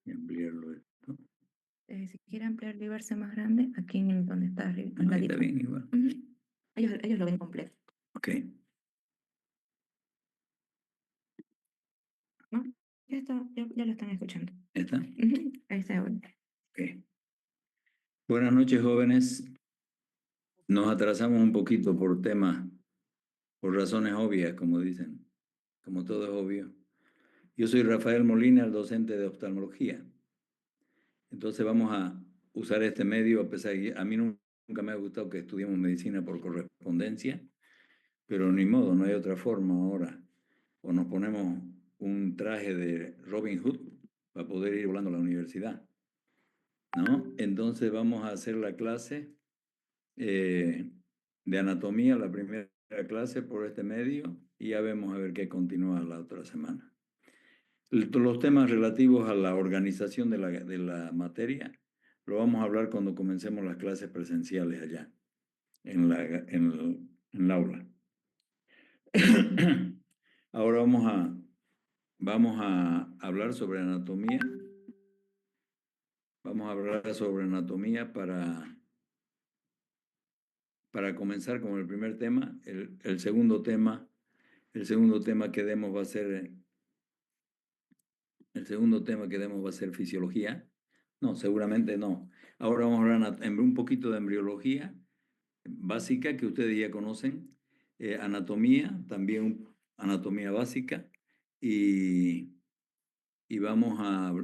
Y ampliarlo esto. Si quiere ampliar y verse más grande, aquí en donde está arriba, al Ahí está ladito. bien igual. Ellos lo ven completo, Ok. ¿no? Ya está, ya lo están escuchando. ¿Está? Ahí está. Ok. Buenas noches, jóvenes. Nos atrasamos un poquito por temas, por razones obvias, como dicen, como todo es obvio. Yo soy Rafael Molina, el docente de oftalmología. Entonces vamos a usar este medio, a pesar de que a mí nunca me ha gustado que estudiemos medicina por correspondencia, pero ni modo, no hay otra forma ahora. O nos ponemos un traje de Robin Hood para poder ir volando a la universidad, ¿no? Entonces vamos a hacer la clase de anatomía, la primera clase por este medio, y ya vemos a ver qué continúa la otra semana. Los temas relativos a la organización de la materia lo vamos a hablar cuando comencemos las clases presenciales allá, en el aula. Ahora vamos a hablar sobre anatomía. Vamos a hablar sobre anatomía para comenzar con el primer tema. El segundo tema que demos va a ser fisiología. No, seguramente no. Ahora vamos a hablar un poquito de embriología básica que ustedes ya conocen, anatomía, también anatomía básica, y vamos a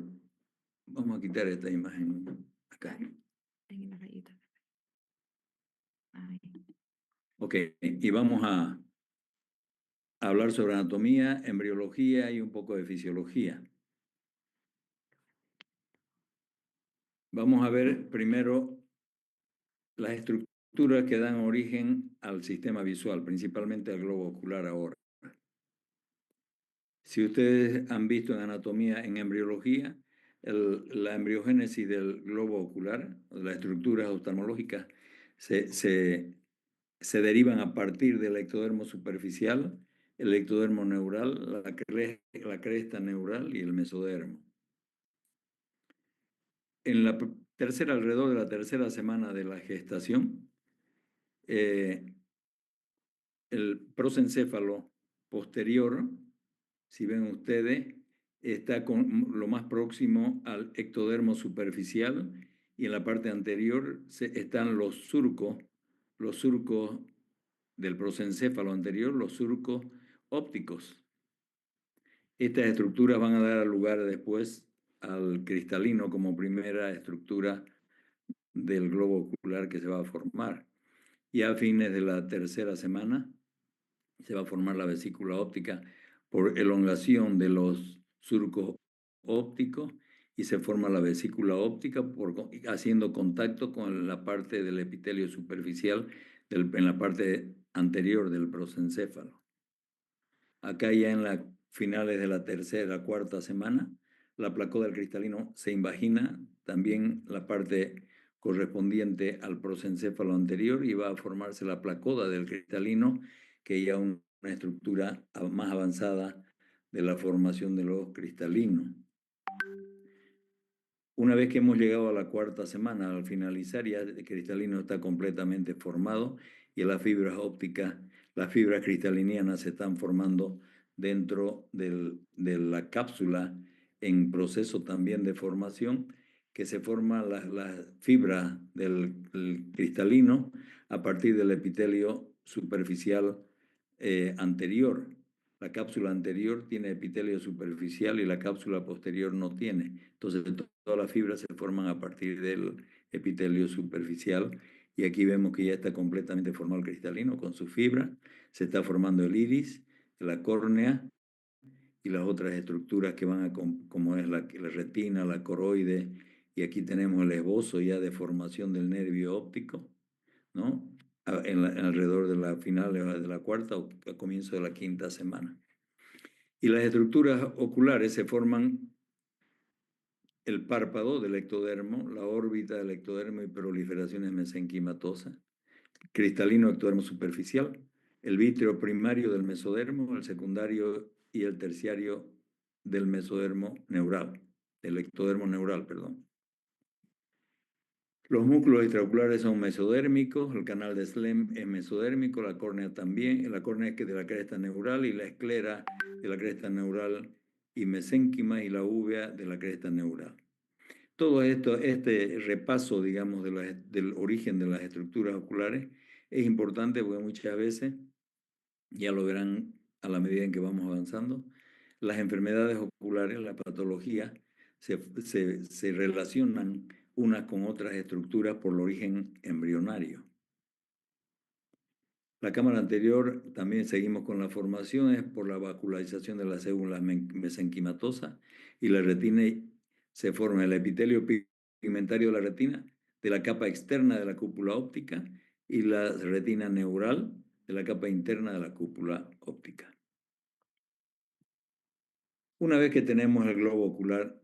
quitar esta imagen acá. En la rayita. Ahí. Ok, y vamos a hablar sobre anatomía, embriología y un poco de fisiología. Vamos a ver primero las estructuras que dan origen al sistema visual, principalmente al globo ocular ahora. Si ustedes han visto en anatomía, en embriología, la embriogénesis del globo ocular, las estructuras oftalmológicas, se derivan a partir del ectodermo superficial, el ectodermo neural, la cresta neural y el mesodermo. En la alrededor de la tercera semana de la gestación, el prosencéfalo posterior, si ven ustedes, está lo más próximo al ectodermo superficial y en la parte anterior están los surcos del prosencéfalo anterior, los surcos ópticos. Estas estructuras van a dar lugar después al cristalino como primera estructura del globo ocular que se va a formar. Y a fines de la tercera semana se va a formar la vesícula óptica por elongación de los surcos ópticos y se forma la vesícula óptica haciendo contacto con la parte del epitelio superficial en la parte anterior del prosencéfalo. Acá ya en las finales de la tercera, cuarta semana, la placoda del cristalino se invagina también la parte correspondiente al prosencéfalo anterior y va a formarse la placoda del cristalino, que ya es una estructura más avanzada de la formación de los cristalinos. Una vez que hemos llegado a la cuarta semana, al finalizar ya el cristalino está completamente formado y las fibras ópticas, las fibras cristalinianas se están formando dentro de la cápsula en proceso también de formación, que se forma las fibras del cristalino a partir del epitelio superficial anterior. La cápsula anterior tiene epitelio superficial y la cápsula posterior no tiene. Entonces, todas las fibras se forman a partir del epitelio superficial. Y aquí vemos que ya está completamente formado el cristalino con su fibra. Se está formando el iris, la córnea y las otras estructuras que van como es la retina, la coroide. Y aquí tenemos el esbozo ya de formación del nervio óptico, ¿no? Alrededor de la final de la cuarta o a comienzo de la quinta semana. Y las estructuras oculares se forman el párpado del ectodermo, la órbita del ectodermo y proliferaciones mesenquimatosas, cristalino ectodermo superficial, el vítreo primario del mesodermo, el secundario y el terciario del mesodermo neural. del ectodermo neural, perdón. Los músculos extraoculares son mesodérmicos, el canal de Slem es mesodérmico, la córnea también, la córnea es que de la cresta neural y la esclera de la cresta neural y mesénquima y la úvea de la cresta neural. Todo esto, este repaso, digamos, del origen de las estructuras oculares es importante porque muchas veces, ya lo verán a la medida en que vamos avanzando, las enfermedades oculares, la patología, se relacionan unas con otras estructuras por el origen embrionario. La cámara anterior, también seguimos con la formación, es por la vascularización de las células mesenquimatosas y la retina se forma el epitelio pigmentario de la retina, de la capa externa de la cúpula óptica y la retina neural de la capa interna de la cúpula óptica. Una vez que tenemos el globo ocular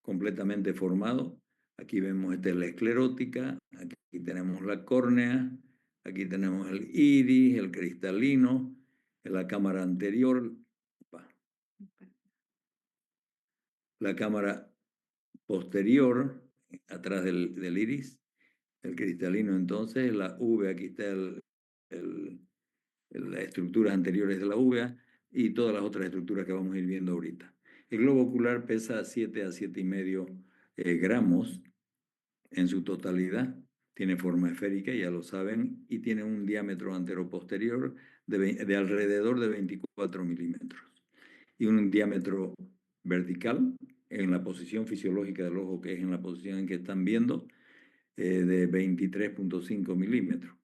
completamente formado, aquí vemos esta es la esclerótica, aquí tenemos la córnea, aquí tenemos el iris, el cristalino, la cámara anterior, la cámara posterior, atrás del iris, el cristalino entonces, la uvea, aquí está las estructuras anteriores de la uvea y todas las otras estructuras que vamos a ir viendo ahorita. El globo ocular pesa 7 a 7,5 gramos en su totalidad. Tiene forma esférica, ya lo saben, y tiene un diámetro anteroposterior de alrededor de 24 milímetros y un diámetro vertical en la posición fisiológica del ojo, que es en la posición en que están viendo, de 23,5 milímetros.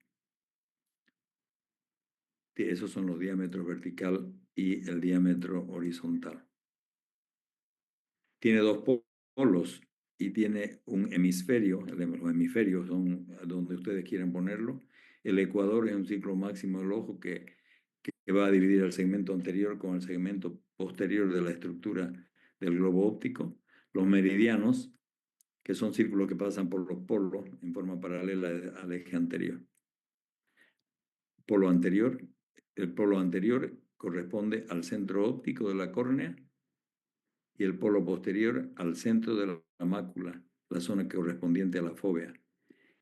Esos son los diámetros vertical y el diámetro horizontal. Tiene dos polos y tiene un hemisferio. Los hemisferios son donde ustedes quieran ponerlo. El ecuador es un ciclo máximo del ojo que va a dividir el segmento anterior con el segmento posterior de la estructura del globo óptico. Los meridianos, que son círculos que pasan por los polos en forma paralela al eje anterior. El polo anterior corresponde al centro óptico de la córnea y el polo posterior al centro de la mácula, la zona correspondiente a la fóvea.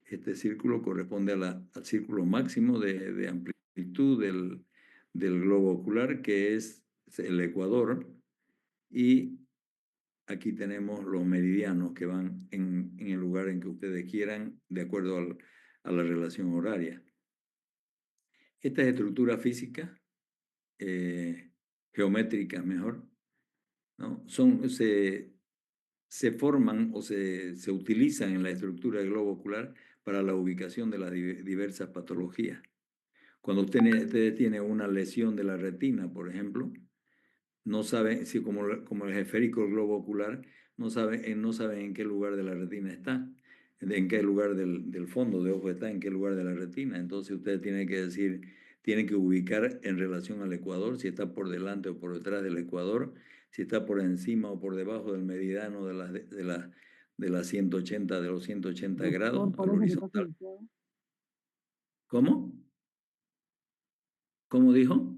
Este círculo corresponde al círculo máximo de amplitud del globo ocular, que es el ecuador, y aquí tenemos los meridianos que van en el lugar en que ustedes quieran, de acuerdo a la relación horaria. Estas estructuras físicas, geométricas mejor, ¿no? Se forman o se utilizan en la estructura del globo ocular para la ubicación de las diversas patologías. Cuando usted tiene una lesión de la retina, por ejemplo, no sabe, si como es esférico el globo ocular, no saben en qué lugar de la retina está, en qué lugar del fondo de ojo está, en qué lugar de la retina. Entonces usted tiene que ubicar en relación al ecuador, si está por delante o por detrás del ecuador, si está por encima o por debajo del meridiano de los 180 grados al horizontal. ¿Cómo? ¿Cómo dijo?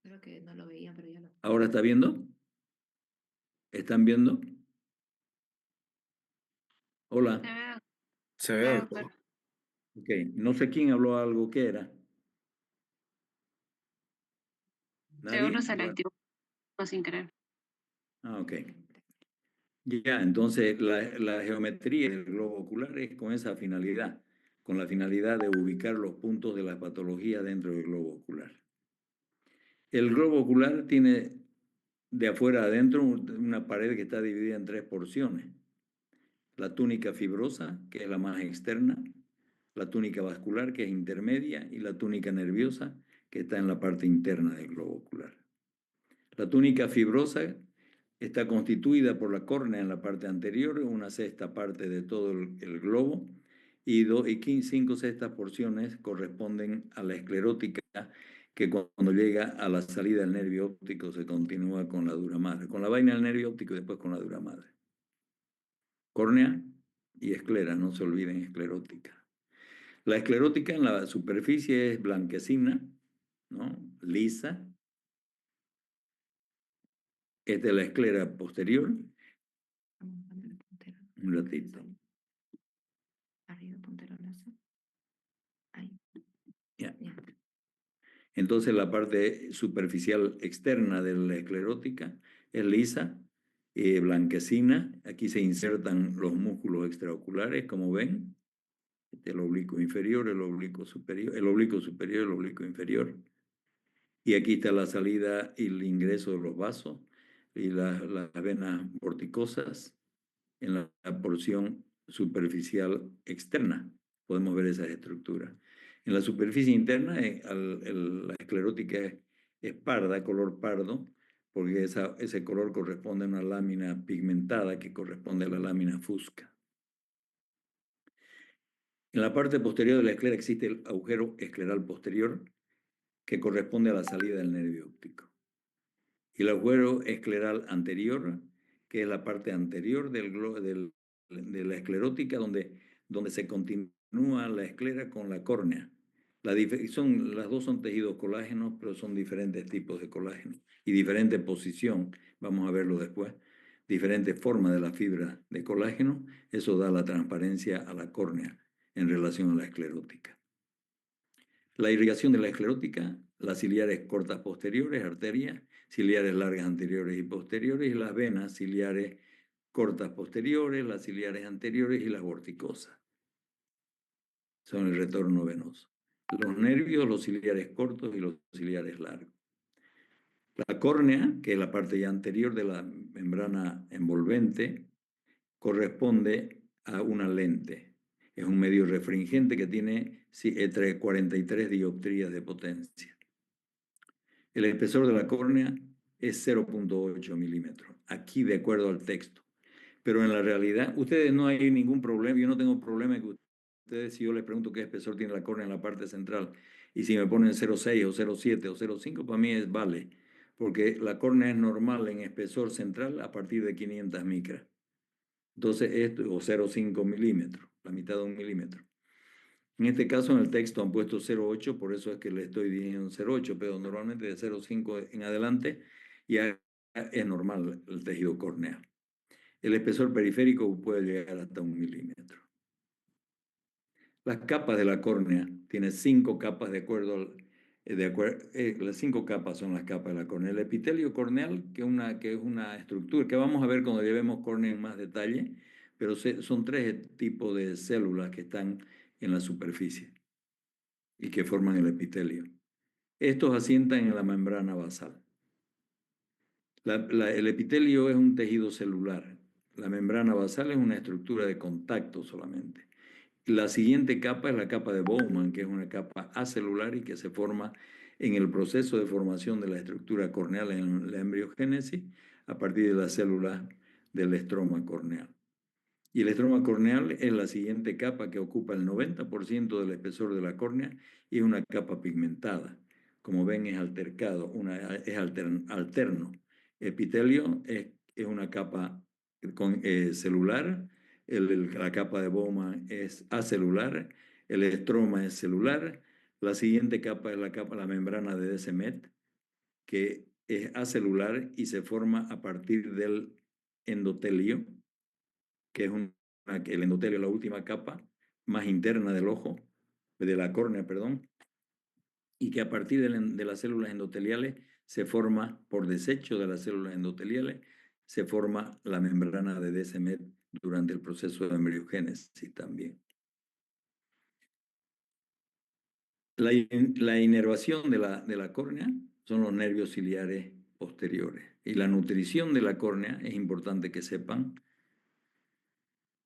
Creo que no lo veían, pero ya lo. ¿Ahora está viendo? ¿Están viendo? Hola. Se ve, doctor. Ok, no sé quién habló algo que era. ¿Nadie? Seguro se le activó sin querer. Ah, ok. Ya, entonces la geometría del globo ocular es con esa finalidad, con la finalidad de ubicar los puntos de la patología dentro del globo ocular. El globo ocular tiene de afuera a adentro una pared que está dividida en 3 porciones. La túnica fibrosa, que es la más externa, la túnica vascular, que es intermedia, y la túnica nerviosa, que está en la parte interna del globo ocular. La túnica fibrosa está constituida por la córnea en la parte anterior, una sexta parte de todo el globo, y 5 sextas porciones corresponden a la esclerótica, que cuando llega a la salida del nervio óptico se continúa con la dura madre, con la vaina del nervio óptico y después con la dura madre. Córnea y esclera, no se olviden, esclerótica. La esclerótica en la superficie es blanquecina ¿no? Lisa. Esta es la esclera posterior. Vamos a poner el puntero. Un ratito. Arriba, puntero láser. Ahí. Ya. Ya. Entonces la parte superficial externa de la esclerótica es lisa, blanquecina. Aquí se insertan los músculos extraoculares, como ven. El oblicuo inferior, el oblicuo superior, el oblicuo superior, el oblicuo inferior. Y aquí está la salida y el ingreso de los vasos y las venas vorticosas en la porción superficial externa. Podemos ver esas estructuras. En la superficie interna, la esclerótica es parda, color pardo, porque ese color corresponde a una lámina pigmentada que corresponde a la lámina fusca. En la parte posterior de la esclera existe el agujero escleral posterior, que corresponde a la salida del nervio óptico. Y el agujero escleral anterior, que es la parte anterior de la esclerótica, donde se continúa la esclera con la córnea. Las dos son tejidos colágenos, pero son diferentes tipos de colágeno y diferente posición, vamos a verlo después, diferente forma de la fibra de colágeno, eso da la transparencia a la córnea en relación a la esclerótica. La irrigación de la esclerótica, las ciliares cortas posteriores, arterias, ciliares largas anteriores y posteriores, y las venas ciliares cortas posteriores, las ciliares anteriores y las vorticosas. Son el retorno venoso. Los nervios, los ciliares cortos y los ciliares largos. La córnea, que es la parte ya anterior de la membrana envolvente, corresponde a una lente. Es un medio refringente que tiene entre 43 dioptrías de potencia. El espesor de la córnea es 0.8 milímetros, aquí de acuerdo al texto. Pero en la realidad, ustedes no hay ningún problema, yo no tengo problema que ustedes, si yo les pregunto qué espesor tiene la córnea en la parte central, y si me ponen 0.6 o 0.7 o 0.5, para mí vale, porque la córnea es normal en espesor central a partir de 500 micras. Entonces, esto, o 0.5 milímetros, la mitad de 1 milímetro. En este caso, en el texto han puesto 0.8, por eso es que le estoy diciendo 0.8, pero normalmente de 0.5 en adelante ya es normal el tejido corneal. El espesor periférico puede llegar hasta 1 milímetro. Las capas de la córnea tienen 5 capas las 5 capas son las capas de la córnea. El epitelio corneal, que es una estructura que vamos a ver cuando llevemos córnea en más detalle, pero son 3 tipos de células que están en la superficie y que forman el epitelio. Estos asientan en la membrana basal. El epitelio es un tejido celular. La membrana basal es una estructura de contacto solamente. La siguiente capa es la capa de Bowman, que es una capa acelular y que se forma en el proceso de formación de la estructura corneal en la embriogénesis a partir de las células del estroma corneal. Y el estroma corneal es la siguiente capa que ocupa el 90% del espesor de la córnea y es una capa pigmentada. Como ven, es altercado, es alterno. Epitelio es una capa celular, la capa de Bowman es acelular, el estroma es celular, la siguiente capa es la membrana de Descemet, que es acelular y se forma a partir del endotelio, que es el endotelio, la última capa más interna del ojo, de la córnea, perdón, y que a partir de las células endoteliales se forma, por desecho de las células endoteliales, se forma la membrana de Descemet durante el proceso de embriogénesis también. La inervación de la córnea son los nervios ciliares posteriores. Y la nutrición de la córnea, es importante que sepan,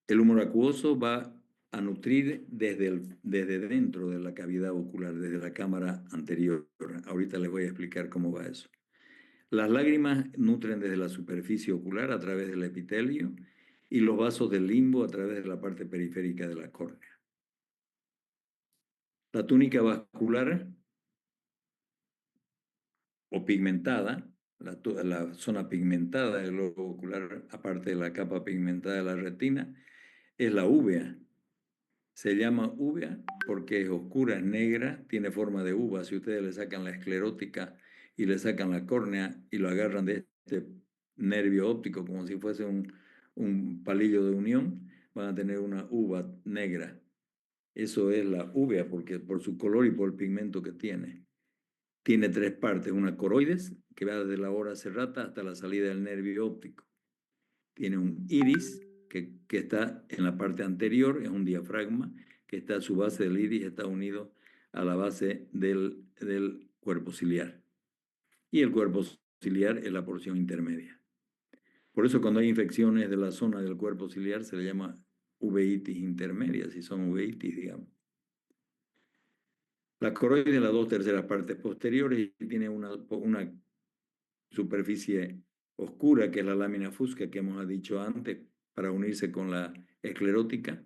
el humor acuoso va a nutrir desde dentro de la cavidad ocular, desde la cámara anterior. Ahorita les voy a explicar cómo va eso. Las lágrimas nutren desde la superficie ocular a través del epitelio y los vasos del limbo a través de la parte periférica de la córnea. La túnica vascular o pigmentada, la zona pigmentada del globo ocular, aparte de la capa pigmentada de la retina, es la uvea. Se llama uvea porque es oscura, es negra, tiene forma de uva. Si ustedes le sacan la esclerótica y le sacan la córnea y lo agarran de este nervio óptico como si fuese un palillo de unión, van a tener una uva negra. Eso es la uvea porque por su color y por el pigmento que tiene. Tiene tres partes, una coroides que va desde la hora serrata hasta la salida del nervio óptico. Tiene un iris que está en la parte anterior, es un diafragma, que está a su base del iris, está unido a la base del cuerpo ciliar. Y el cuerpo ciliar es la porción intermedia. Por eso cuando hay infecciones de la zona del cuerpo ciliar se le llama uveitis intermedia, si son uveitis, digamos. La coroide de las dos terceras partes posteriores y tiene una superficie oscura, que es la lámina fusca que hemos dicho antes, para unirse con la esclerótica,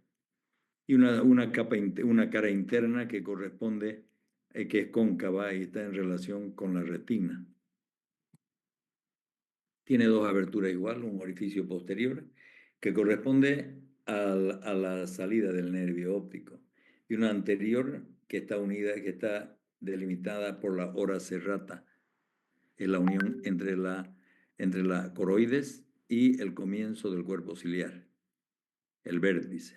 y una cara interna que corresponde, que es cóncava y está en relación con la retina. Tiene dos aberturas igual, un orificio posterior que corresponde a la salida del nervio óptico y una anterior que está unida, que está delimitada por la ora serrata. Es la unión entre la coroides y el comienzo del cuerpo ciliar, el vértice.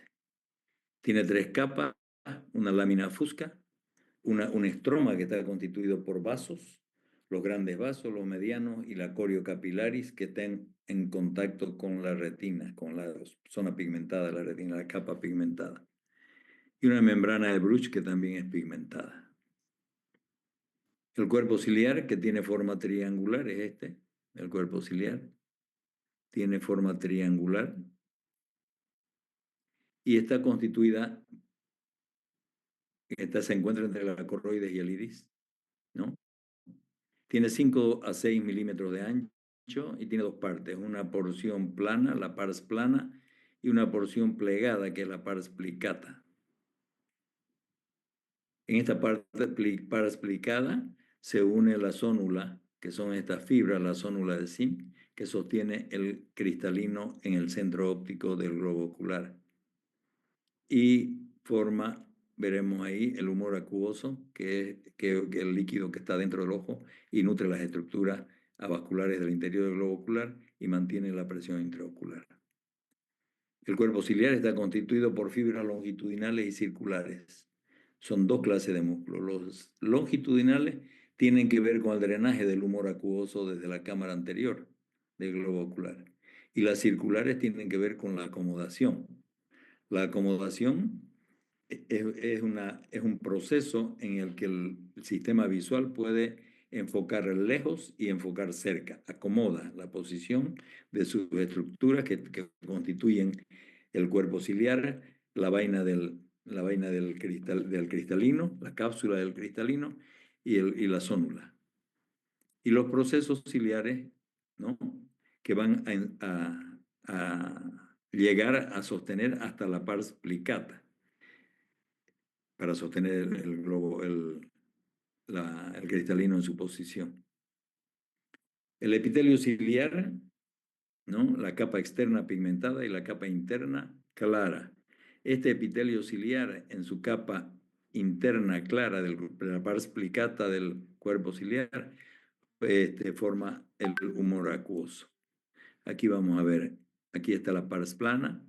Tiene tres capas, una lámina fusca, un estroma que está constituido por vasos, los grandes vasos, los medianos y la coriocapilaris que están en contacto con la retina, con la zona pigmentada de la retina, la capa pigmentada. Y una membrana de Bruch que también es pigmentada. El cuerpo ciliar, que tiene forma triangular, es este, el cuerpo ciliar. Tiene forma triangular y está constituida, se encuentra entre la coroides y el iris, ¿no? Tiene 5 a 6 milímetros de ancho y tiene dos partes, una porción plana, la pars plana, y una porción plegada, que es la pars plicata. En esta parte pars plicada se une la zónula, que son estas fibras, la zónula de zinc, que sostiene el cristalino en el centro óptico del globo ocular. Y forma, veremos ahí, el humor acuoso, que es el líquido que está dentro del ojo y nutre las estructuras avasculares del interior del globo ocular y mantiene la presión intraocular. El cuerpo ciliar está constituido por fibras longitudinales y circulares. Son dos clases de músculos. Los longitudinales tienen que ver con el drenaje del humor acuoso desde la cámara anterior del globo ocular. Y las circulares tienen que ver con la acomodación. La acomodación es un proceso en el que el sistema visual puede enfocar lejos y enfocar cerca. Acomoda la posición de sus estructuras que constituyen el cuerpo ciliar, la vaina del cristalino, la cápsula del cristalino y la zónula. Y los procesos ciliares, ¿no?, que van a llegar a sostener hasta la pars plicata, para sostener el globo, el cristalino en su posición. El epitelio ciliar, ¿no?, la capa externa pigmentada y la capa interna clara. Este epitelio ciliar en su capa interna clara de la pars plicata del cuerpo ciliar forma el humor acuoso. Aquí vamos a ver, aquí está la pars plana,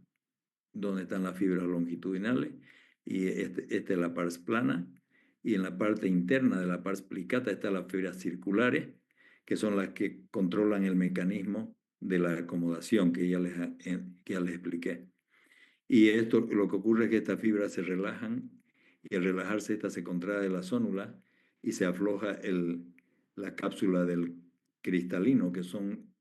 donde están las fibras longitudinales, y esta es la pars plana, y en la parte interna de la pars plicata están las fibras circulares, que son las que controlan el mecanismo de la acomodación que ya les expliqué. Y esto, lo que ocurre es que estas fibras se relajan, y al relajarse esta se contrae la zónula y se afloja la cápsula del cristalino, que son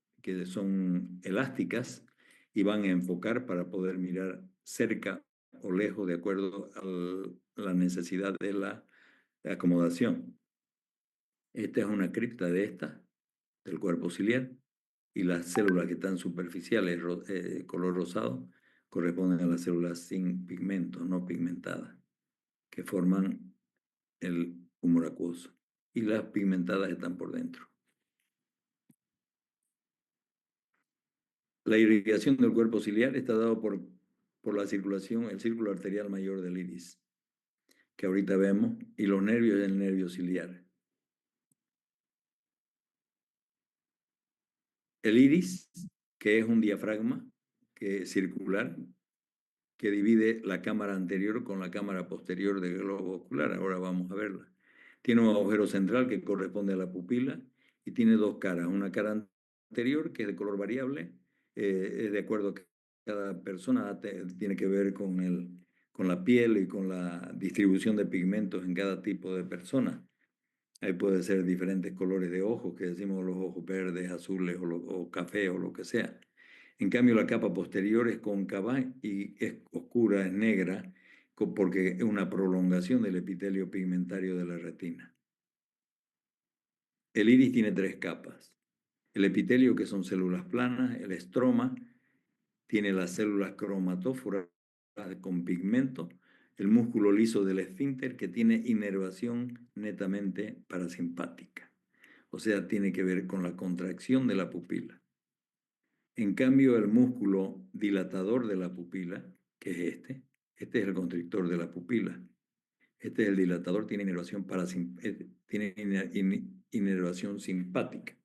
elásticas y van a enfocar para poder mirar cerca o lejos de acuerdo a la necesidad de la acomodación. Esta es una cripta del cuerpo ciliar, y las células que están superficiales, color rosado, corresponden a las células sin pigmento, no pigmentadas, que forman el humor acuoso. Y las pigmentadas están por dentro. La irrigación del cuerpo ciliar está dado por por la circulación, el círculo arterial mayor del iris, que ahorita vemos, y los nervios del nervio ciliar. El iris, que es un diafragma circular, que divide la cámara anterior con la cámara posterior del globo ocular. Ahora vamos a verla. Tiene un agujero central que corresponde a la pupila y tiene dos caras. Una cara anterior, que es de color variable, es de acuerdo que cada persona tiene que ver con la piel y con la distribución de pigmentos en cada tipo de persona. Ahí puede ser diferentes colores de ojos, que decimos los ojos verdes, azules o café o lo que sea. En cambio, la capa posterior es cóncava y es oscura, es negra, porque es una prolongación del epitelio pigmentario de la retina. El iris tiene tres capas. El epitelio, que son células planas, el estroma, tiene las células cromatóforas con pigmento, el músculo liso del esfínter, que tiene inervación netamente parasimpática. O sea, tiene que ver con la contracción de la pupila. En cambio, el músculo dilatador de la pupila, que es este es el constrictor de la pupila. Este es el dilatador, tiene inervación simpática.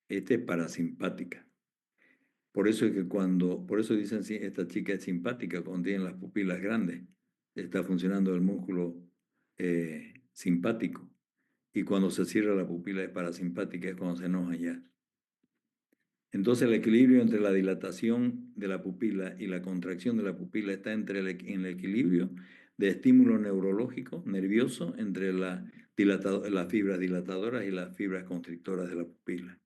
Este es parasimpática. Por eso es que por eso dicen, sí, esta chica es simpática cuando tiene las pupilas grandes. Está funcionando el músculo simpático. Y cuando se cierra la pupila es parasimpática, es cuando se enoja ya. Entonces el equilibrio entre la dilatación de la pupila y la contracción de la pupila está en el equilibrio de estímulo neurológico, nervioso, entre las fibras dilatadoras y las fibras constrictoras de la pupila.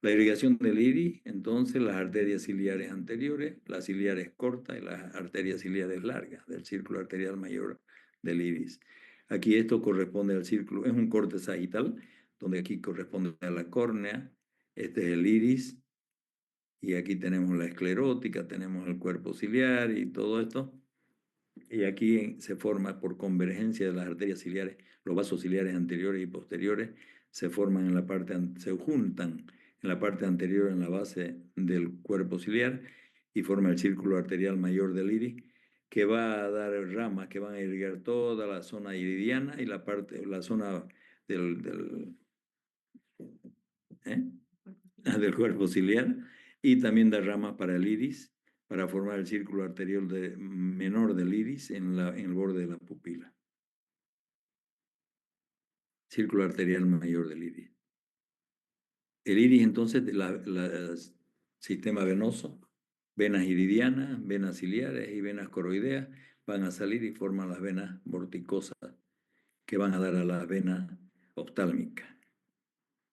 La irrigación del iris, entonces las arterias ciliares anteriores, las ciliares cortas y las arterias ciliares largas del círculo arterial mayor del iris. Aquí esto corresponde al círculo, es un corte sagital, donde aquí corresponde a la córnea, este es el iris, y aquí tenemos la esclerótica, tenemos el cuerpo ciliar y todo esto. Y aquí se forma por convergencia de las arterias ciliares, los vasos ciliares anteriores y posteriores se forman en la parte, se juntan en la parte anterior, en la base del cuerpo ciliar, y forma el círculo arterial mayor del iris, que va a dar ramas que van a irrigar toda la zona iridiana y la zona ¿eh? del cuerpo ciliar, y también da ramas para el iris, para formar el círculo arterial menor del iris en el borde de la pupila. Círculo arterial mayor del iris. El iris, entonces, el sistema venoso, venas iridianas, venas ciliares y venas coroideas van a salir y forman las venas vorticosas que van a dar a la vena oftálmica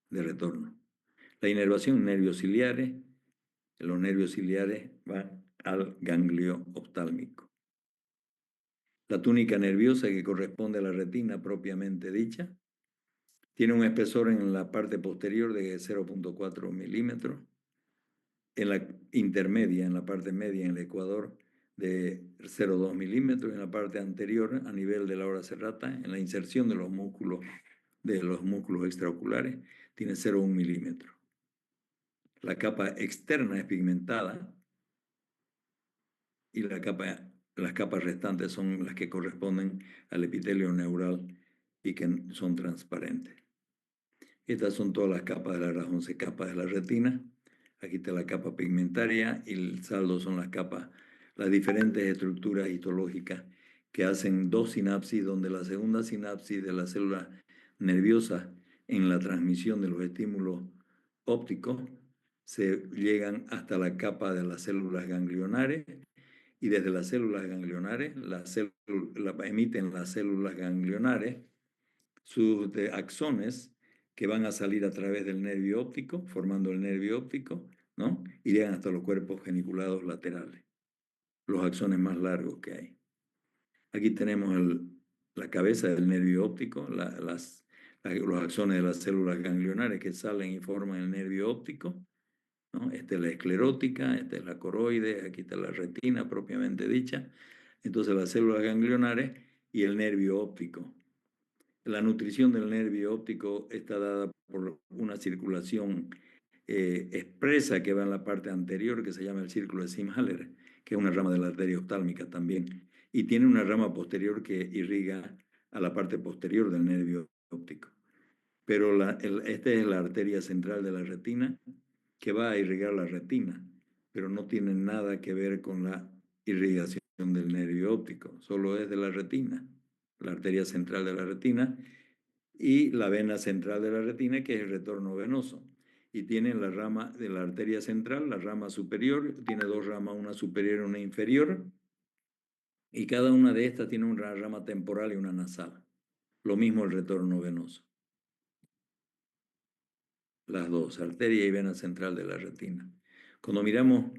de retorno. La inervación, nervios ciliares, los nervios ciliares van al ganglio oftálmico. La túnica nerviosa, que corresponde a la retina propiamente dicha, tiene un espesor en la parte posterior de 0.4 milímetros, en la intermedia, en la parte media, en el ecuador, de 0.2 milímetros, en la parte anterior, a nivel de la hora serrata, en la inserción de los músculos extraoculares, tiene 0.1 milímetros. La capa externa es pigmentada y las capas restantes son las que corresponden al epitelio neural y que son transparentes. Estas son todas las capas de las 11 capas de la retina. Aquí está la capa pigmentaria y el saldo son las diferentes estructuras histológicas que hacen dos sinapsis, donde la segunda sinapsis de las células nerviosas en la transmisión de los estímulos ópticos se llegan hasta la capa de las células ganglionares, y desde las células ganglionares emiten las células ganglionares sus axones que van a salir a través del nervio óptico, formando el nervio óptico, ¿no? Y llegan hasta los cuerpos geniculados laterales, los axones más largos que hay. Aquí tenemos la cabeza del nervio óptico, los axones de las células ganglionares que salen y forman el nervio óptico, ¿no? Esta es la esclerótica, esta es la coroide, aquí está la retina propiamente dicha. Entonces las células ganglionares y el nervio óptico. La nutrición del nervio óptico está dada por una circulación expresa que va en la parte anterior, que se llama el círculo de Sims-Haller, que es una rama de la arteria oftálmica también, y tiene una rama posterior que irriga a la parte posterior del nervio óptico. Pero esta es la arteria central de la retina que va a irrigar la retina, pero no tiene nada que ver con la irrigación del nervio óptico, solo es de la retina, la arteria central de la retina y la vena central de la retina, que es el retorno venoso. Y tiene la rama de la arteria central, la rama superior, tiene dos ramas, una superior y una inferior, y cada una de estas tiene una rama temporal y una nasal. Lo mismo el retorno venoso. Las dos, arteria y vena central de la retina. Cuando miramos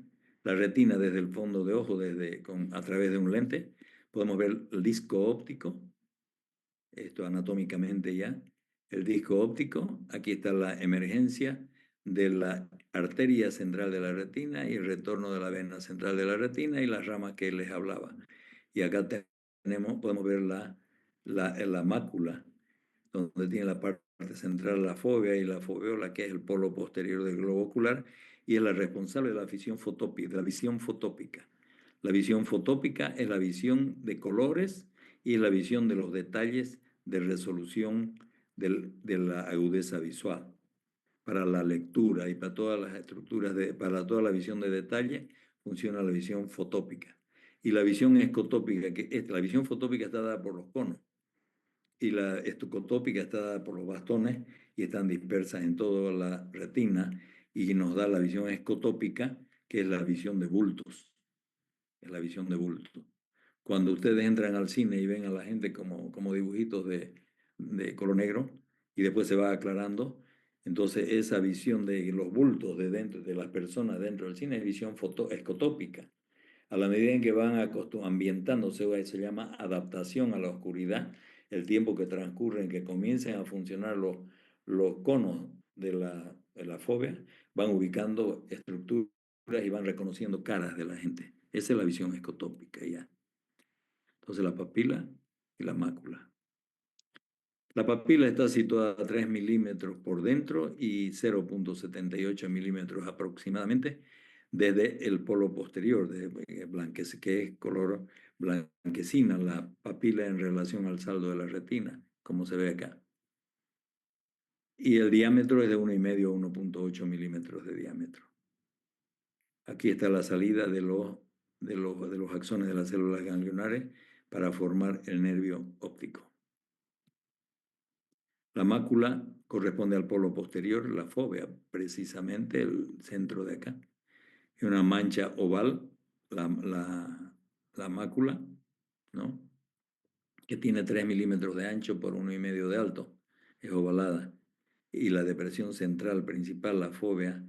la retina desde el fondo de ojo, a través de un lente, podemos ver el disco óptico, esto anatómicamente ya, el disco óptico, aquí está la emergencia de la arteria central de la retina y el retorno de la vena central de la retina y las ramas que les hablaba. Y acá podemos ver la mácula, donde tiene la parte central la fóvea y la foveola, que es el polo posterior del globo ocular, y es la responsable de la visión fotópica. La visión fotópica es la visión de colores y es la visión de los detalles de resolución de la agudeza visual. Para la lectura y para todas las estructuras, para toda la visión de detalle, funciona la visión fotópica. Y la visión escotópica, la visión fotópica está dada por los conos y la estocotópica está dada por los bastones y están dispersas en toda la retina y nos da la visión escotópica, que es la visión de bultos. Es la visión de bultos. Cuando ustedes entran al cine y ven a la gente como dibujitos de color negro y después se va aclarando, entonces esa visión de los bultos de dentro de las personas dentro del cine es visión escotópica. A la medida en que van ambientándose, se llama adaptación a la oscuridad, el tiempo que transcurre en que comiencen a funcionar los conos de la fobia, van ubicando estructuras y van reconociendo caras de la gente. Esa es la visión escotópica ya. Entonces la papila y la mácula. La papila está situada a 3 milímetros por dentro y 0,78 milímetros aproximadamente desde el polo posterior, que es color blanquecina, la papila en relación al saldo de la retina, como se ve acá. Y el diámetro es de 1,5 a 1,8 milímetros de diámetro. Aquí está la salida de los axones de las células ganglionares para formar el nervio óptico. La mácula corresponde al polo posterior, la fóvea, precisamente el centro de acá. Es una mancha oval, la mácula, ¿no? Que tiene 3 milímetros de ancho por 1,5 de alto, es ovalada. Y la depresión central principal, la fóvea,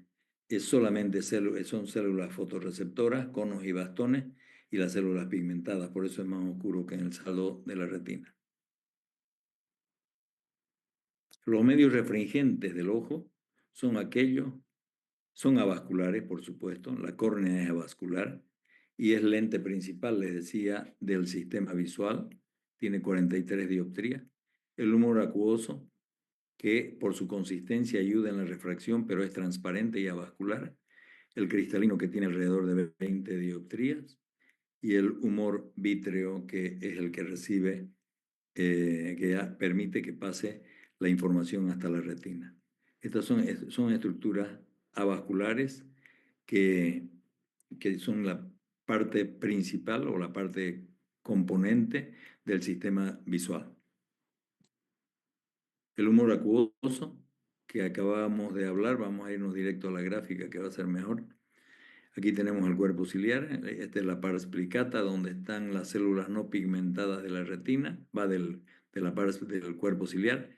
son células fotorreceptoras, conos y bastones, y las células pigmentadas, por eso es más oscuro que en el saldo de la retina. Los medios refringentes del ojo son avasculares, por supuesto, la córnea es avascular y es lente principal, les decía, del sistema visual, tiene 43 dioptrías. El humor acuoso, que por su consistencia ayuda en la refracción, pero es transparente y avascular. El cristalino, que tiene alrededor de 20 dioptrías. Y el humor vítreo, que es el que recibe, que permite que pase la información hasta la retina. Estas son estructuras avasculares que son la parte principal o la parte componente del sistema visual. El humor acuoso, que acabamos de hablar, vamos a irnos directo a la gráfica que va a ser mejor. Aquí tenemos el cuerpo ciliar, esta es la pars plicata, donde están las células no pigmentadas de la retina, va del cuerpo ciliar,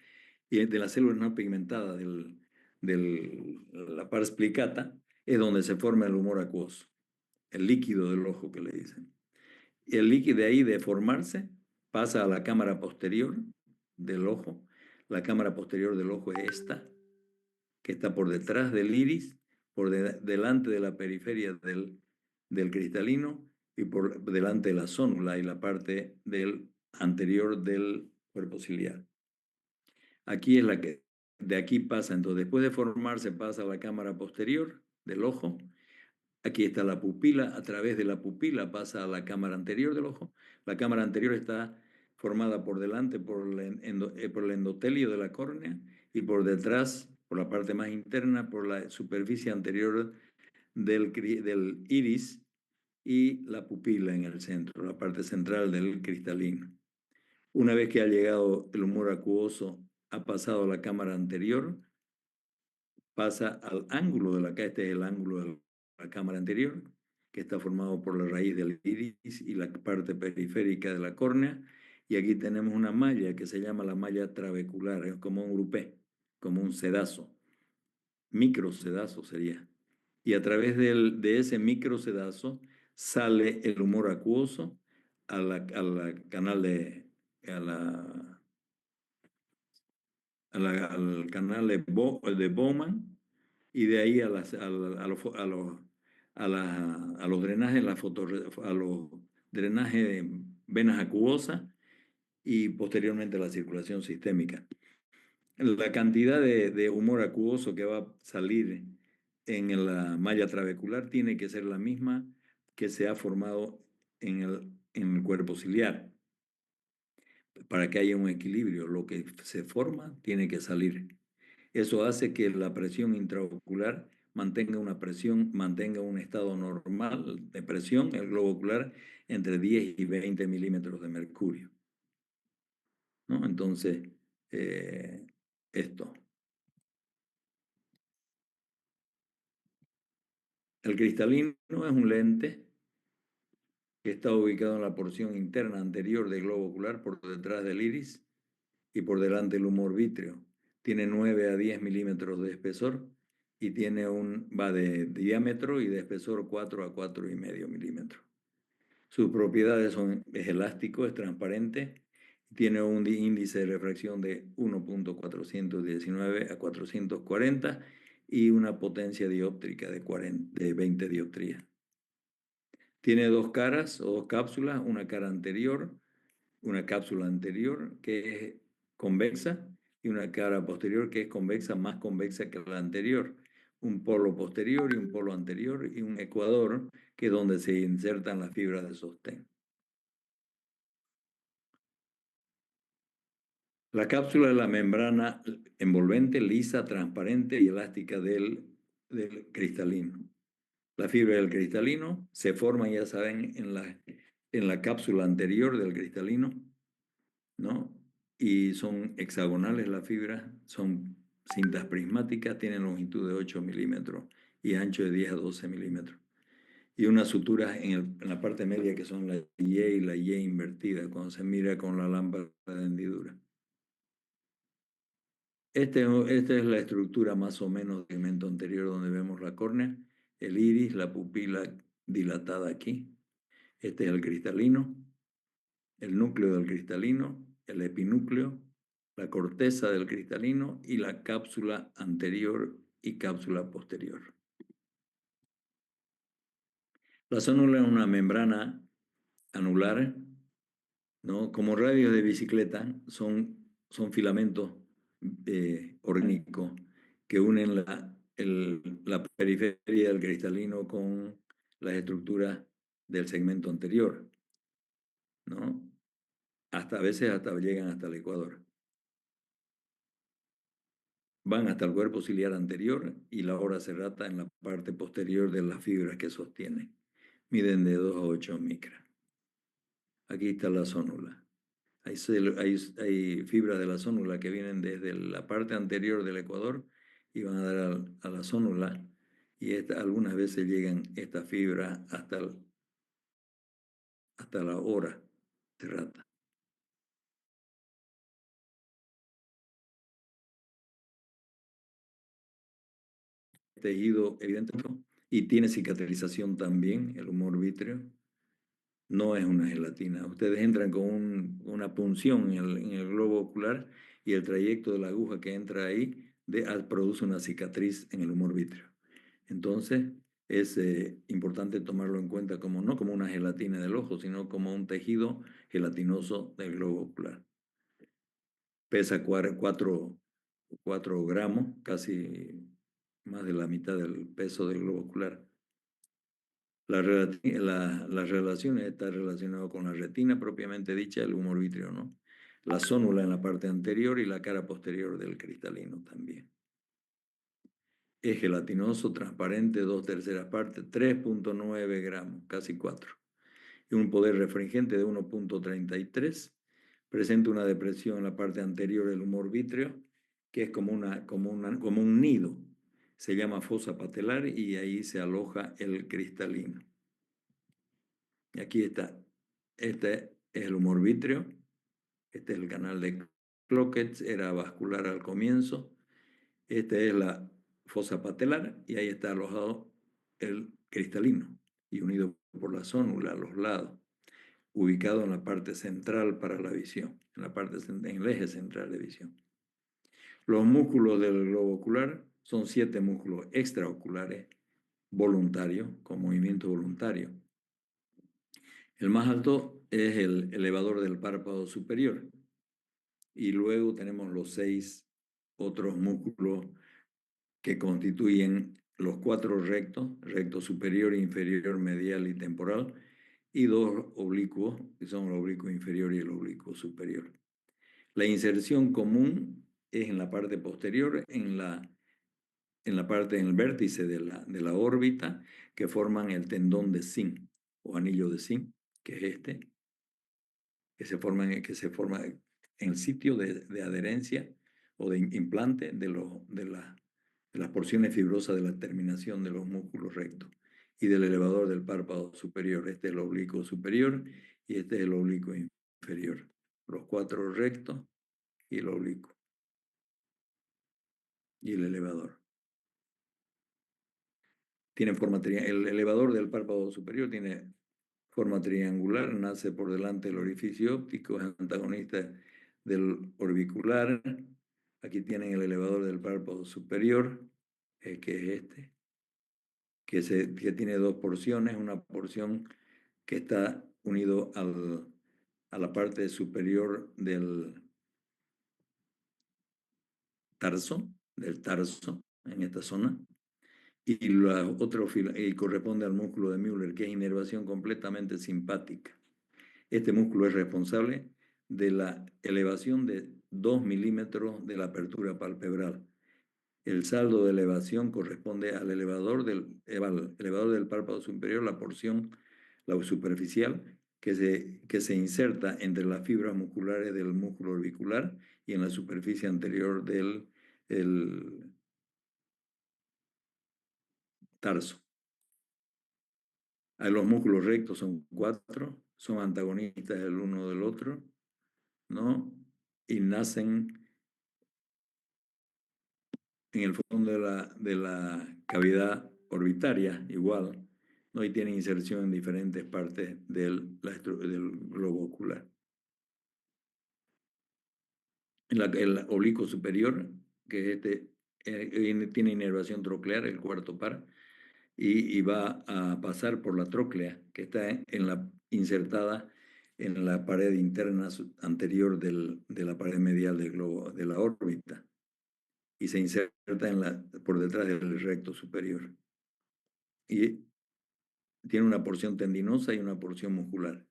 y de las células no pigmentadas de la pars plicata es donde se forma el humor acuoso, el líquido del ojo que le dicen. Y el líquido de ahí de formarse pasa a la cámara posterior del ojo. La cámara posterior del ojo es esta, que está por detrás del iris, delante de la periferia del cristalino y por delante de la zónula y la parte anterior del cuerpo ciliar. Aquí es de aquí pasa, entonces después de formarse pasa a la cámara posterior del ojo, Aquí está la pupila, a través de la pupila pasa a la cámara anterior del ojo. La cámara anterior está formada por delante por por el endotelio de la córnea y por detrás, por la parte más interna, por la superficie anterior del iris y la pupila en el centro, la parte central del cristalino. Una vez que ha llegado el humor acuoso, ha pasado a la cámara anterior, pasa al ángulo de este es el ángulo de la cámara anterior, que está formado por la raíz del iris y la parte periférica de la córnea, y aquí tenemos una malla que se llama la malla trabecular, es como un grupé, como un sedazo, microsedazo sería. Y a través de ese microsedazo sale el humor acuoso canal al canal de Bowman y de ahí a los drenajes, a los drenajes de venas acuosas y posteriormente a la circulación sistémica. La cantidad de humor acuoso que va a salir en la malla trabecular tiene que ser la misma que se ha formado en el cuerpo ciliar. Para que haya un equilibrio, lo que se forma tiene que salir. Eso hace que la presión intraocular mantenga mantenga un estado normal de presión, el globo ocular, entre 10 y 20 milímetros de mercurio, ¿no? Entonces, esto. El cristalino es un lente que está ubicado en la porción interna anterior del globo ocular por detrás del iris y por delante el humor vítreo. Tiene 9 a 10 milímetros de espesor y va de diámetro y de espesor 4 a 4,5 milímetros. Sus propiedades es elástico, es transparente, tiene un índice de refracción de 1.419 a 440 y una potencia dióptrica de 20 dioptrías. Tiene dos caras o dos cápsulas, una cápsula anterior que es convexa y una cara posterior que es convexa, más convexa que la anterior. Un polo posterior y un polo anterior y un ecuador que es donde se insertan las fibras de sostén. La cápsula es la membrana envolvente, lisa, transparente y elástica del cristalino. La fibra del cristalino se forma, ya saben, en la cápsula anterior del cristalino, ¿no? Y son hexagonales las fibras, son cintas prismáticas, tienen longitud de 8 milímetros y ancho de 10 a 12 milímetros. Y unas suturas en la parte media que son la Y y la Y invertida, cuando se mira con la lámpara de hendidura. Esta es la estructura más o menos del segmento anterior donde vemos la córnea, el iris, la pupila dilatada aquí. Este es el cristalino, el núcleo del cristalino, el epinúcleo, la corteza del cristalino y la cápsula anterior y cápsula posterior. La zónula es una membrana anular, ¿no? Como radios de bicicleta, son filamentos orgánicos que unen la periferia del cristalino con las estructuras del segmento anterior, ¿no? A veces llegan hasta el ecuador. Van hasta el cuerpo ciliar anterior y la hora serrata en la parte posterior de las fibras que sostienen. Miden de 2 a 8 micras. Aquí está la zónula. Hay fibras de la zónula que vienen desde la parte anterior del ecuador y van a dar a la zónula. Y algunas veces llegan estas fibras hasta la hora serrata. Tejido, evidentemente, y tiene cicatrización también, el humor vítreo. No es una gelatina. Ustedes entran con una punción en el globo ocular y el trayecto de la aguja que entra ahí produce una cicatriz en el humor vítreo. Entonces, es importante tomarlo en cuenta no como una gelatina del ojo, sino como un tejido gelatinoso del globo ocular. Pesa 4 gramos, casi más de la mitad del peso del globo ocular. La relación está relacionada con la retina propiamente dicha, el humor vítreo, ¿no? La zónula en la parte anterior y la cara posterior del cristalino también. Es gelatinoso, transparente, 2/3 partes, 3.9 gramos, casi 4. Y un poder refringente de 1.33. Presenta una depresión en la parte anterior del humor vítreo, que es como un nido. Se llama fosa patelar y ahí se aloja el cristalino. Y aquí está. Este es el humor vítreo. Este es el canal de Cloquet, era vascular al comienzo. Esta es la fosa patelar y ahí está alojado el cristalino y unido por la zónula a los lados, ubicado en la parte central para la visión, en el eje central de visión. Los músculos del globo ocular son 7 músculos extraoculares voluntarios, con movimiento voluntario. El más alto es el elevador del párpado superior y luego tenemos los 6 otros músculos que constituyen los 4 rectos, recto superior, inferior, medial y temporal, y 2 oblicuos, que son el oblicuo inferior y el oblicuo superior. La inserción común es en la parte posterior, en el vértice de la órbita, que forman el tendón de Zinc o anillo de Zinc, que es este, que se forma en el sitio de adherencia o de implante de las porciones fibrosas de la terminación de los músculos rectos y del elevador del párpado superior. Este es el oblicuo superior y este es el oblicuo inferior. Los 4 rectos y el oblicuo y el elevador. El elevador del párpado superior tiene forma triangular, nace por delante del orificio óptico, es antagonista del orbicular. Aquí tienen el elevador del párpado superior, que es este, que tiene 2 porciones, una porción que está unido a la parte superior del tarso, en esta zona, y la otra y corresponde al músculo de Müller, que es inervación completamente simpática. Este músculo es responsable de la elevación de 2 milímetros de la apertura palpebral. El saldo de elevación corresponde al elevador del párpado superior, la porción, la superficial, que se inserta entre las fibras musculares del músculo orbicular y en la superficie anterior del tarso. Los músculos rectos son 4, son antagonistas el uno del otro, ¿no? Y nacen en el fondo de la cavidad orbitaria, igual, ¿no? Y tienen inserción en diferentes partes del globo ocular. El oblicuo superior, que tiene inervación troclear, el cuarto par, y va a pasar por la tróclea, que está insertada en la pared interna anterior de la pared medial del globo, de la órbita, y se inserta por detrás del recto superior. Y tiene una porción tendinosa y una porción muscular,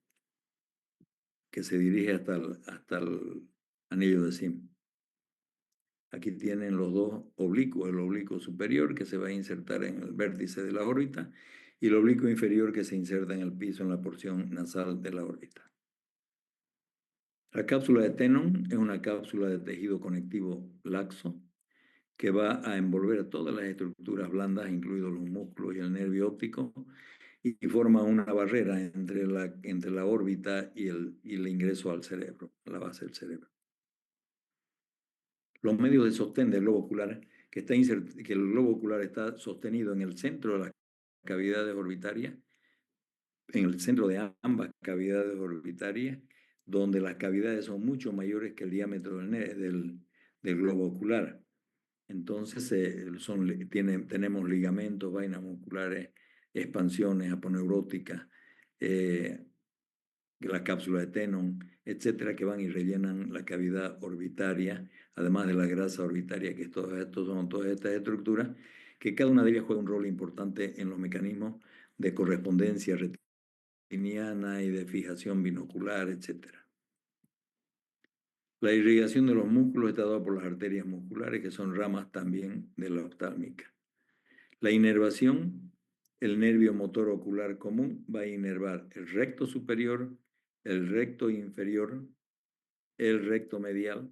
que se dirige hasta el anillo de Sim. Aquí tienen los 2 oblicuos, el oblicuo superior que se va a insertar en el vértice de la órbita y el oblicuo inferior que se inserta en el piso en la porción nasal de la órbita. La cápsula de Tenon es una cápsula de tejido conectivo laxo que va a envolver todas las estructuras blandas, incluidos los músculos y el nervio óptico, y forma una barrera entre la órbita y el ingreso al cerebro, a la base del cerebro. Los medios de sostén del globo ocular, que el globo ocular está sostenido en el centro de las cavidades orbitarias, en el centro de ambas cavidades orbitarias, donde las cavidades son mucho mayores que el diámetro del globo ocular. Entonces tenemos ligamentos, vainas musculares, expansiones aponeuróticas, la cápsula de Tenon, etcétera, que van y rellenan la cavidad orbitaria, además de la grasa orbitaria, que son todas estas estructuras, que cada una de ellas juega un rol importante en los mecanismos de correspondencia retiniana y de fijación binocular, etc. La irrigación de los músculos está dada por las arterias musculares, que son ramas también de la oftálmica. La inervación, el nervio motor ocular común va a inervar el recto superior, el recto inferior, el recto medial,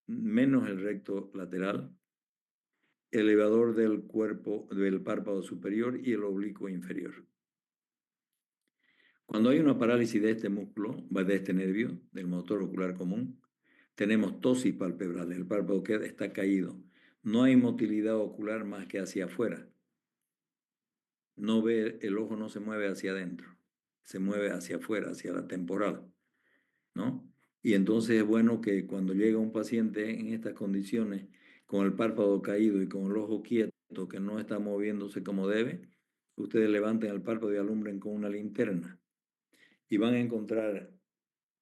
menos el recto lateral, el elevador del cuerpo, del párpado superior y el oblicuo inferior. Cuando hay una parálisis de este músculo, de este nervio, del motor ocular común, tenemos ptosis palpebral, el párpado está caído. No hay motilidad ocular más que hacia afuera. No ve, el ojo no se mueve hacia adentro, se mueve hacia afuera, hacia la temporal, ¿no? Y entonces es bueno que cuando llega un paciente en estas condiciones, con el párpado caído y con el ojo quieto, que no está moviéndose como debe, ustedes levanten el párpado y alumbren con una linterna. Y van a encontrar,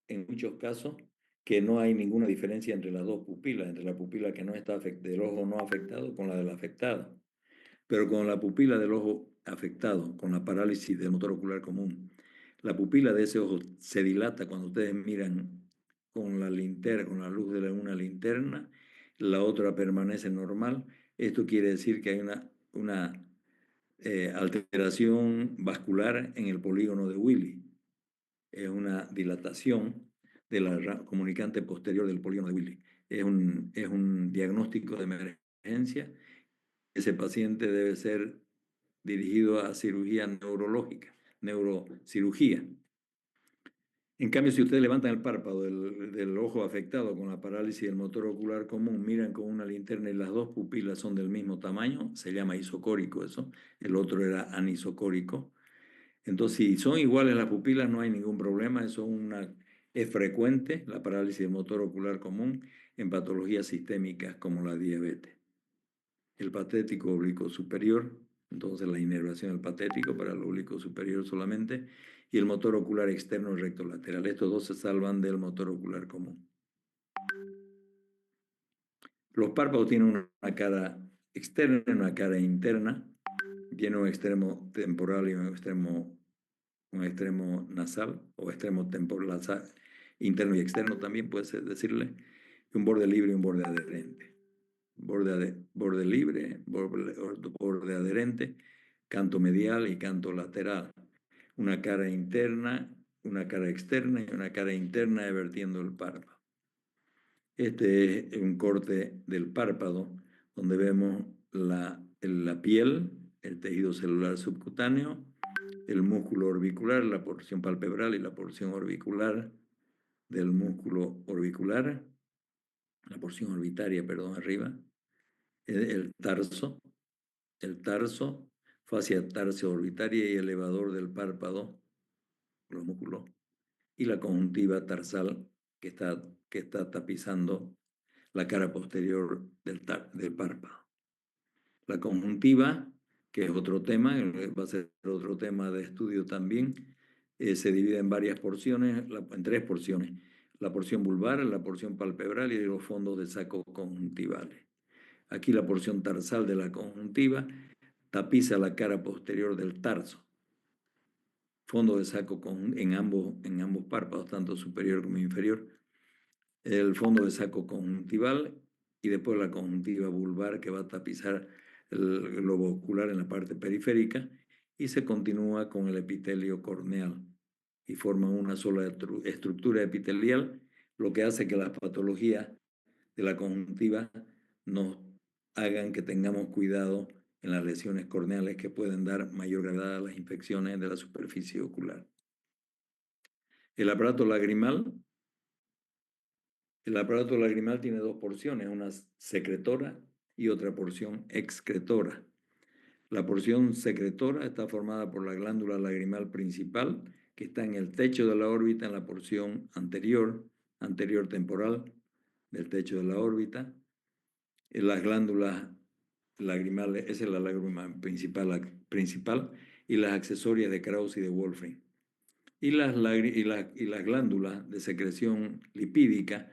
en muchos casos, que no hay ninguna diferencia entre las dos pupilas, entre la pupila que no está del ojo no afectado con la del afectado. Pero con la pupila del ojo afectado, con la parálisis del motor ocular común, la pupila de ese ojo se dilata cuando ustedes miran con la linterna, con la luz de una linterna, la otra permanece normal. Esto quiere decir que hay una alteración vascular en el polígono de Willy. Es una dilatación de la comunicante posterior del polígono de Willy. Es un diagnóstico de emergencia. Ese paciente debe ser dirigido a cirugía neurológica, neurocirugía. En cambio, si ustedes levantan el párpado del ojo afectado con la parálisis del motor ocular común, miran con una linterna y las dos pupilas son del mismo tamaño, se llama isocórico eso, el otro era anisocórico. Entonces, si son iguales las pupilas, no hay ningún problema, es frecuente la parálisis del motor ocular común en patologías sistémicas como la diabetes. El patético oblicuo superior, entonces la inervación del patético para el oblicuo superior solamente, y el motor ocular externo y recto lateral. Estos dos se salvan del motor ocular común. Los párpados tienen una cara externa y una cara interna. Tiene un extremo temporal y un extremo nasal, o extremo temporal interno y externo también puede decirle, un borde libre y un borde adherente. Borde libre, borde adherente, canto medial y canto lateral. Una cara interna, una cara externa y una cara interna vertiendo el párpado. Este es un corte del párpado donde vemos la piel, el tejido celular subcutáneo, el músculo orbicular, la porción palpebral y la porción orbicular del músculo orbicular, la porción orbitaria, perdón, arriba, el tarso, fascia tarsio orbitaria y elevador del párpado, los músculos, y la conjuntiva tarsal que está tapizando la cara posterior del párpado. La conjuntiva, que es otro tema, va a ser otro tema de estudio también, se divide en varias porciones, en tres porciones. La porción vulvar, la porción palpebral y los fondos de saco conjuntivales. Aquí la porción tarsal de la conjuntiva tapiza la cara posterior del tarso. Fondo de saco en ambos párpados, tanto superior como inferior. El fondo de saco conjuntival y después la conjuntiva vulvar que va a tapizar el globo ocular en la parte periférica y se continúa con el epitelio corneal y forman una sola estructura epitelial, lo que hace que las patologías de la conjuntiva nos hagan que tengamos cuidado en las lesiones corneales que pueden dar mayor gravedad a las infecciones de la superficie ocular. El aparato lagrimal tiene dos porciones, una secretora y otra porción excretora. La porción secretora está formada por la glándula lagrimal principal, que está en el techo de la órbita, en la porción anterior temporal del techo de la órbita. Las glándulas lagrimales, esa es la lágrima principal, y las accesorias de Krause y de Wolfram. Y las glándulas de secreción lipídica,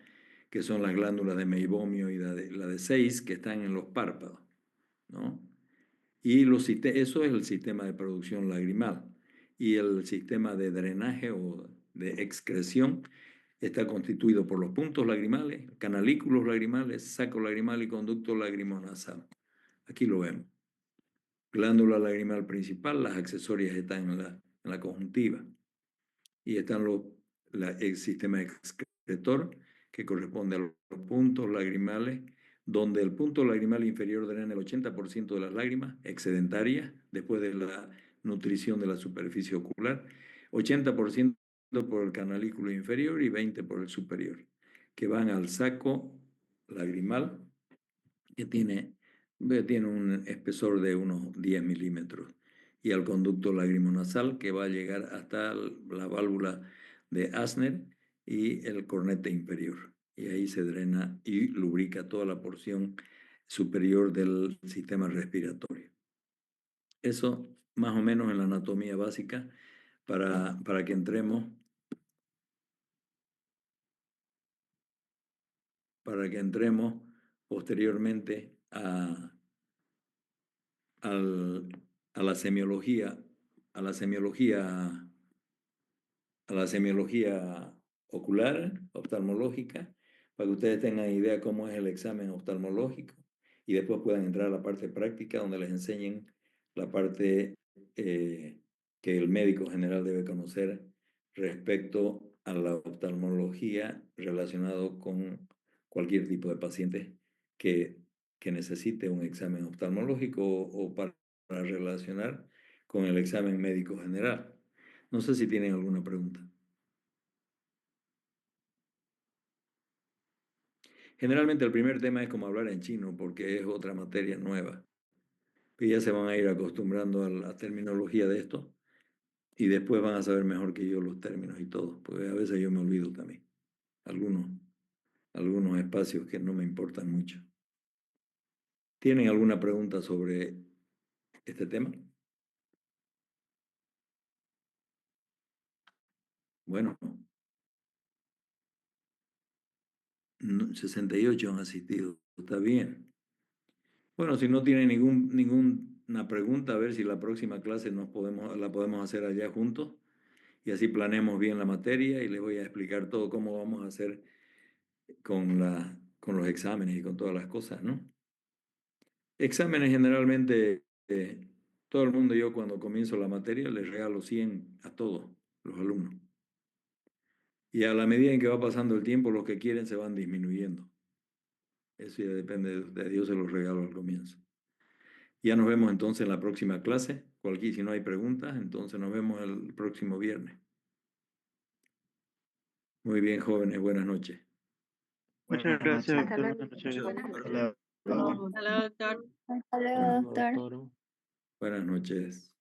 que son las glándulas de Meibomio y la de Seyss, que están en los párpados, ¿no? Y eso es el sistema de producción lagrimal. Y el sistema de drenaje o de excreción está constituido por los puntos lagrimales, canalículos lagrimales, saco lagrimal y conducto lagrimonasal. Aquí lo vemos. Glándula lagrimal principal, las accesorias están en la conjuntiva. Y están el sistema excretor, que corresponde a los puntos lagrimales, donde el punto lagrimal inferior drena el 80% de las lágrimas excedentarias después de la nutrición de la superficie ocular, 80% por el canalículo inferior y 20% por el superior, que van al saco lagrimal, que tiene un espesor de unos 10 milímetros, y al conducto lacrimonasal, que va a llegar hasta la válvula de Asner y el cornete inferior. Y ahí se drena y lubrica toda la porción superior del sistema respiratorio. Eso más o menos en la anatomía básica para que entremos posteriormente a la semiología, a la semiología ocular, oftalmológica, para que ustedes tengan idea cómo es el examen oftalmológico y después puedan entrar a la parte práctica donde les enseñen la parte que el médico general debe conocer respecto a la oftalmología relacionado con cualquier tipo de paciente que, que necesite un examen oftalmológico o para relacionar con el examen médico general. No sé si tienen alguna pregunta. Generalmente el primer tema es como hablar en chino porque es otra materia nueva. Y ya se van a ir acostumbrando a la terminología de esto y después van a saber mejor que yo los términos y todo, porque a veces yo me olvido también. Algunos espacios que no me importan mucho. ¿Tienen alguna pregunta sobre este tema? Bueno, 68 han asistido, está bien. Bueno, si no tienen ninguna pregunta, a ver si la próxima clase la podemos hacer allá juntos y así planeamos bien la materia y les voy a explicar todo cómo vamos a hacer con los exámenes y con todas las cosas, ¿no? Exámenes generalmente, todo el mundo, yo cuando comienzo la materia les regalo 100 a todos los alumnos. Y a la medida en que va pasando el tiempo, los que quieren se van disminuyendo. Eso ya depende de ustedes, yo se los regalo al comienzo. Ya nos vemos entonces en la próxima clase. Si no hay preguntas, entonces nos vemos el próximo viernes. Muy bien, jóvenes, buenas noches. Muchas gracias, Hasta doctor. luego. Buenas noches. Buenas Hasta noches. luego. Hasta luego, doctor. Hasta luego, doctor. Buenas noches.